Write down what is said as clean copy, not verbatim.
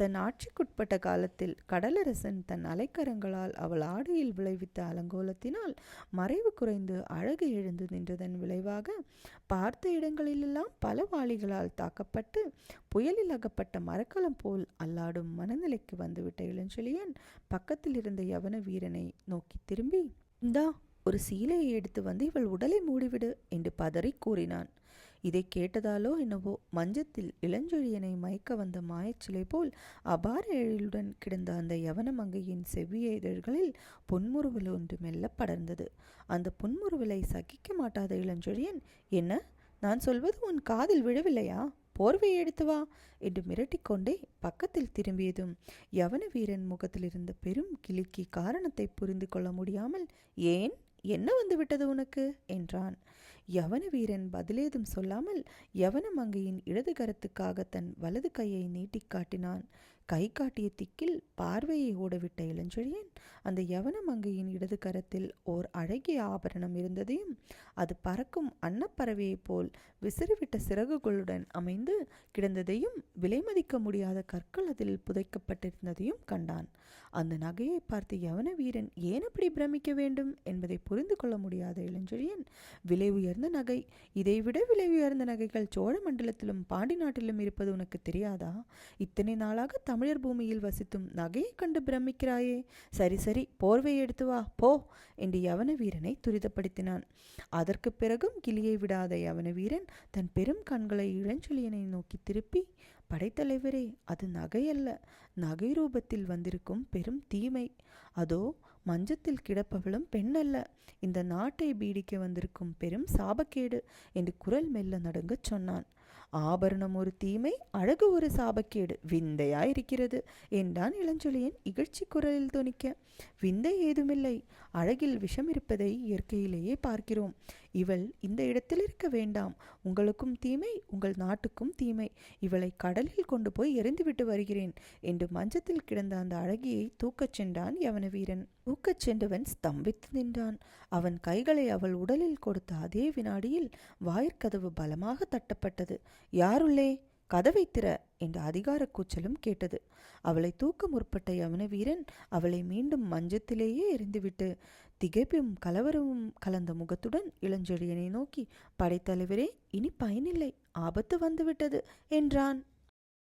தன் ஆட்சிக்குட்பட்ட காலத்தில் கடலரசன் தன் அலைக்கரங்களால் அவள் ஆடையில் விளைவித்த அலங்கோலத்தினால் மறைவு குறைந்து அழகு எழுந்து நின்றதன் விளைவாக பார்த்த இடங்களிலெல்லாம் பல வாளிகளால் தாக்கப்பட்டு புயலில் அகப்பட்ட மரக்கலம் போல் அல்லாடும் மனநிலைக்கு வந்துவிட்ட இளஞ்செழியன் பக்கத்தில் இருந்த யவன வீரனை நோக்கி திரும்பி, இந்தா ஒரு சீலையை எடுத்து வந்து இவள் உடலை மூடிவிடு என்று பதறி கூறினான். இதை கேட்டதாலோ என்னவோ மஞ்சத்தில் இளஞ்செழியனை மயக்க வந்த மாயச்சிலை போல் அபார எழிலுடன் கிடந்த அந்த யவன மங்கையின் செவ்விய இதழ்களில் புன்முறுவல் ஒன்று மெல்ல படர்ந்தது. அந்த புன்முறுவலை சகிக்க மாட்டாத இளஞ்செழியன், என்ன, நான் சொல்வது உன் காதில் விழவில்லையா? போர்வையை எடுத்து வா என்று மிரட்டிக்கொண்டே பக்கத்தில் திரும்பியதும் யவன வீரன் முகத்தில் இருந்த பெரும் கிளிக்கு காரணத்தை புரிந்து கொள்ள முடியாமல், ஏன், என்ன வந்து விட்டது உனக்கு என்றான். யவன வீரன் பதிலேதும் சொல்லாமல் யவன மங்கையின் இடது கரத்துக்காக தன் வலது கையை நீட்டி காட்டினான். கை காட்டிய திக்கில் பார்வையை ஓடவிட்ட இளஞ்செழியன் அந்த யவன மங்கையின் இடது கரத்தில் ஓர் அழகிய ஆபரணம் இருந்ததையும் அது பறக்கும் அன்னப்பறவையைப் போல் விசிறிவிட்ட சிறகுகளுடன் அமைந்து கிடந்ததையும் விலை மதிக்க முடியாத கற்கள் அதில் புதைக்கப்பட்டிருந்ததையும் கண்டான். அந்த நகையை பார்த்து யவன வீரன் ஏன் அப்படி பிரமிக்க வேண்டும் என்பதை புரிந்து கொள்ள முடியாத இளஞ்செழியன், விலை உயர்ந்த நகை, இதைவிட விலை உயர்ந்த நகைகள் சோழ மண்டலத்திலும் பாண்டி நாட்டிலும் இருப்பது உனக்கு தெரியாதா? இத்தனை நாளாக தமிழர் பூமியில் வசித்தும் நகையை கண்டு பிரமிக்கிறாயே. சரி சரி, போர்வை எடுத்து வா போ என்று யவன வீரனை துரிதப்படுத்தினான். அதற்கு பிறகும் கிளியை விடாத யவன வீரன் தன் பெரும் கண்களை இளஞ்செழியனை நோக்கி திருப்பி, படைத்தலைவரே, அது நகையல்ல, நகை ரூபத்தில் வந்திருக்கும் பெரும் தீமை. அதோ மஞ்சத்தில் கிடப்பவளும் பெண்ணல்ல, இந்த நாட்டை பீடிக்க வந்திருக்கும் பெரும் சாபக்கேடு என்று குரல் மெல்ல நடுங்கச் சொன்னான். ஆபரணம் ஒரு தீமை, அழகு ஒரு சாபக்கேடு, விந்தையாயிருக்கிறது என்றான் இளஞ்செழியன் இகழ்ச்சி குரலில் தொனிக்க. விந்தை ஏதுமில்லை, அழகில் விஷம் இருப்பதை இயற்கையிலேயே பார்க்கிறோம். இவள் இந்த இடத்தில் இருக்க வேண்டாம். உங்களுக்கும் தீமை, உங்கள் நாட்டுக்கும் தீமை. இவளை கடலில் கொண்டு போய் எறிந்துவிட்டு வருகிறேன் என்று மஞ்சத்தில் கிடந்த அந்த அழகியை தூக்கச் சென்றான் யவன வீரன். தூக்கச் சென்றவன் ஸ்தம்பித்து நின்றான். அவன் கைகளை அவள் உடலில் கொடுத்த அதே வினாடியில் வாயிற்கதவு பலமாக தட்டப்பட்டது. யாருள்ளே? கதவை திற என்ற அதிகார கூச்சலும் கேட்டது. அவளை தூக்க முற்பட்ட யவன வீரன் அவளை மீண்டும் மஞ்சத்திலேயே எறிந்துவிட்டு திகைப்பும் கலவரமும் கலந்த முகத்துடன் இளஞ்செழியனை நோக்கி, படைத்தலைவரே, இனி பயனில்லை, ஆபத்து வந்துவிட்டது என்றான்.